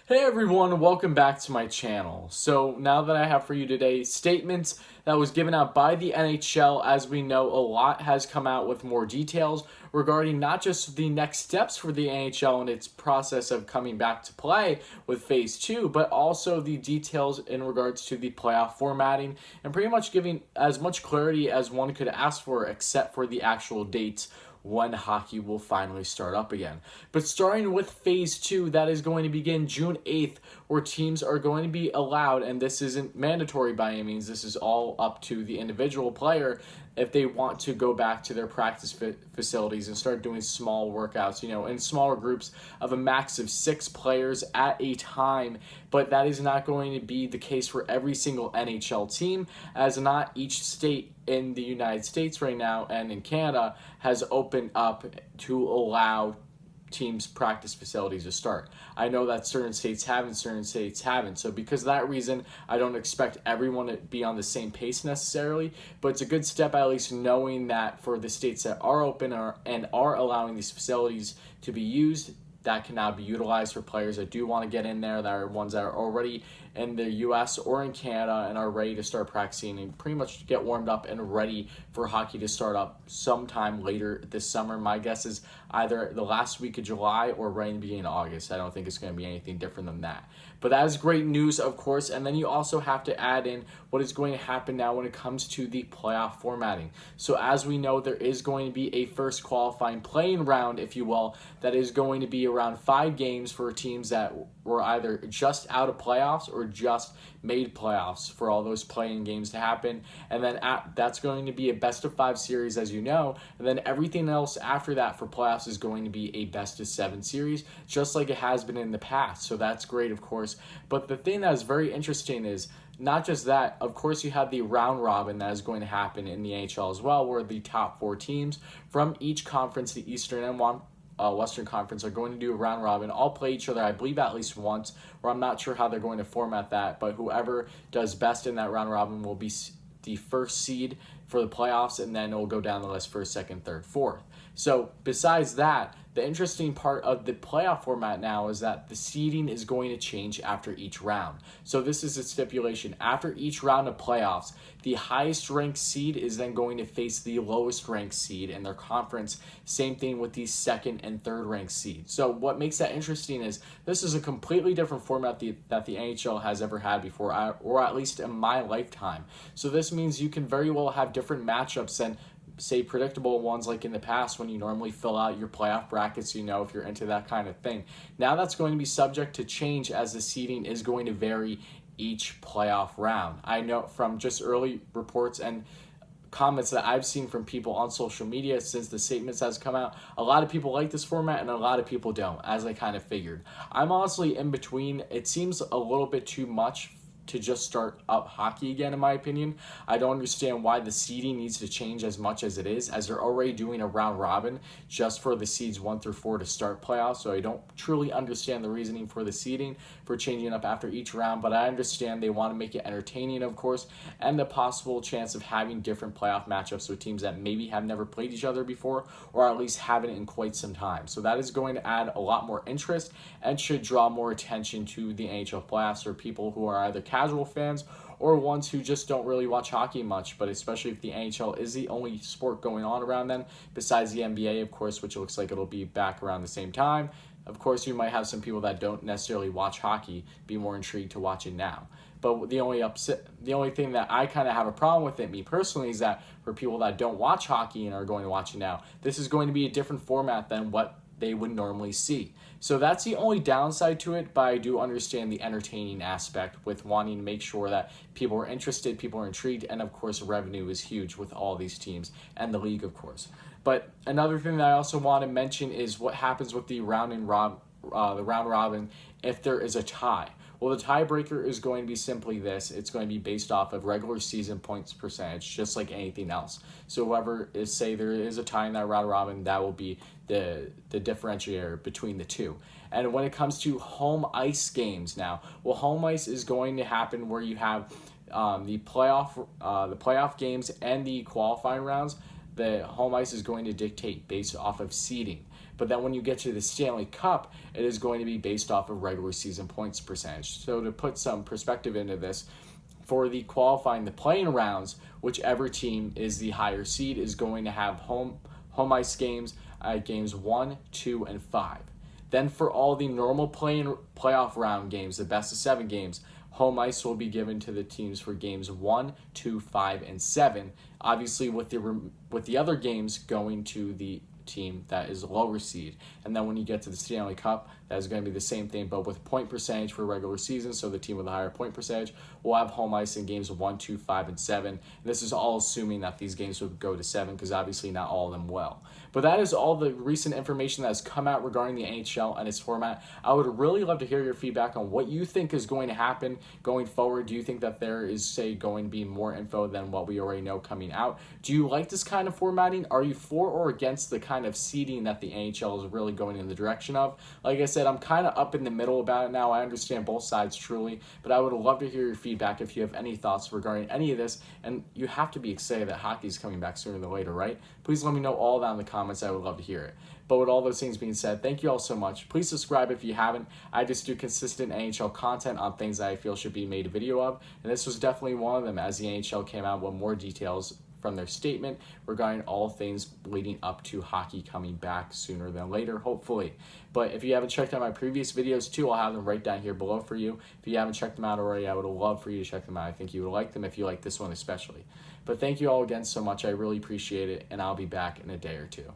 Hey everyone, welcome back to my channel. So now that I have for you today statements that was given out by the NHL. As we know, a lot has come out with more details regarding not just the next steps for the NHL and its process of coming back to play with Phase 2, but also the details in regards to the playoff formatting and pretty much giving as much clarity as one could ask for except for the actual dates when hockey will finally start up again. But starting with Phase 2, that is going to begin June 8th, where teams are going to be allowed, and this isn't mandatory by any means, this is all up to the individual player, if they want to go back to their practice facilities and start doing small workouts, in smaller groups of a max of 6 players at a time. But that is not going to be the case for every single NHL team, as not each state in the United States right now and in Canada has opened up to allow teams' practice facilities to start. I know that certain states have and certain states haven't. So because of that reason, I don't expect everyone to be on the same pace necessarily, but it's a good step at least knowing that for the states that are open and are allowing these facilities to be used, that can now be utilized for players that do want to get in there, that are ones that are already in the US or in Canada and are ready to start practicing and pretty much get warmed up and ready for hockey to start up sometime later this summer. My guess is either the last week of July or right in the beginning of August. I don't think it's going to be anything different than that. But that is great news, of course. And then you also have to add in what is going to happen now when it comes to the playoff formatting. So as we know, there is going to be a first qualifying playing round, if you will, that is going to be around 5 games for teams that were either just out of playoffs or just made playoffs for all those playing games to happen. And then that's going to be a best of 5 series, as you know. And then everything else after that for playoffs is going to be a best of 7 series, just like it has been in the past. So that's great, of course. But the thing that is very interesting is not just that, of course, you have the round robin that is going to happen in the NHL as well, where the top 4 teams from each conference, the Eastern and Western Conference, are going to do a round robin, all play each other, I believe, at least once, or I'm not sure how they're going to format that, but whoever does best in that round robin will be the first seed for the playoffs, and then it will go down the list first, second, third, fourth. So besides that, the interesting part of the playoff format now is that the seeding is going to change after each round. So this is a stipulation. After each round of playoffs, the highest ranked seed is then going to face the lowest ranked seed in their conference. Same thing with the second and third ranked seed. So what makes that interesting is this is a completely different format that the NHL has ever had before, or at least in my lifetime. So this means you can very well have different matchups than, say, predictable ones like in the past when you normally fill out your playoff brackets, if you're into that kind of thing. Now that's going to be subject to change as the seeding is going to vary each playoff round. I know from just early reports and comments that I've seen from people on social media since the statements has come out, a lot of people like this format and a lot of people don't, as I kind of figured. I'm honestly in between. It seems a little bit too much to just start up hockey again, in my opinion. I don't understand why the seeding needs to change as much as it is, as they're already doing a round robin just for the seeds 1 through 4 to start playoffs. So I don't truly understand the reasoning for the seeding for changing up after each round, but I understand they want to make it entertaining, of course, and the possible chance of having different playoff matchups with teams that maybe have never played each other before, or at least haven't in quite some time. So that is going to add a lot more interest and should draw more attention to the NHL playoffs for people who are either casual fans or ones who just don't really watch hockey much, but especially if the NHL is the only sport going on around then, besides the NBA, of course, which looks like it'll be back around the same time. Of course, you might have some people that don't necessarily watch hockey be more intrigued to watch it now. But the only thing that I kind of have a problem with it, me personally, is that for people that don't watch hockey and are going to watch it now, this is going to be a different format than what they would normally see. So that's the only downside to it, but I do understand the entertaining aspect with wanting to make sure that people are interested, people are intrigued, and of course revenue is huge with all these teams and the league, of course. But another thing that I also want to mention is what happens with the round robin if there is a tie. Well, the tiebreaker is going to be simply this. It's going to be based off of regular season points percentage, just like anything else. So whoever is, say there is a tie in that round robin, that will be the differentiator between the two. And when it comes to home ice games now, well, home ice is going to happen where you have the playoff games and the qualifying rounds. The home ice is going to dictate based off of seeding. But then when you get to the Stanley Cup, it is going to be based off of regular season points percentage. So to put some perspective into this, for the qualifying, the playing rounds, whichever team is the higher seed is going to have home ice games at games 1, 2, and 5. Then for all the normal playoff round games, the best of 7 games, home ice will be given to the teams for games 1, 2, 5, and 7. Obviously, with the other games going to the team that is lower seed. And then when you get to the Stanley Cup, that is going to be the same thing, but with point percentage for regular season. So the team with a higher point percentage will have home ice in games 1, 2, 5, and 7. And this is all assuming that these games would go to 7, because obviously not all of them will. But that is all the recent information that has come out regarding the NHL and its format. I would really love to hear your feedback on what you think is going to happen going forward. Do you think that there is, say, going to be more info than what we already know coming out? Do you like this kind of formatting? Are you for or against the kind of seeding that the NHL is really going in the direction of? Like I said, I'm kind of up in the middle about it now. I understand both sides truly, but I would love to hear your feedback if you have any thoughts regarding any of this. And you have to be excited that hockey is coming back sooner than later, right? Please let me know all that in the comments. I would love to hear it. But with all those things being said, thank you all so much. Please subscribe if you haven't. I just do consistent NHL content on things that I feel should be made a video of, and this was definitely one of them, as the NHL came out with more details from their statement regarding all things leading up to hockey coming back sooner than later, hopefully. But if you haven't checked out my previous videos too, I'll have them right down here below for you. If you haven't checked them out already, I would love for you to check them out. I think you would like them if you like this one especially. But thank you all again so much. I really appreciate it, and I'll be back in a day or two.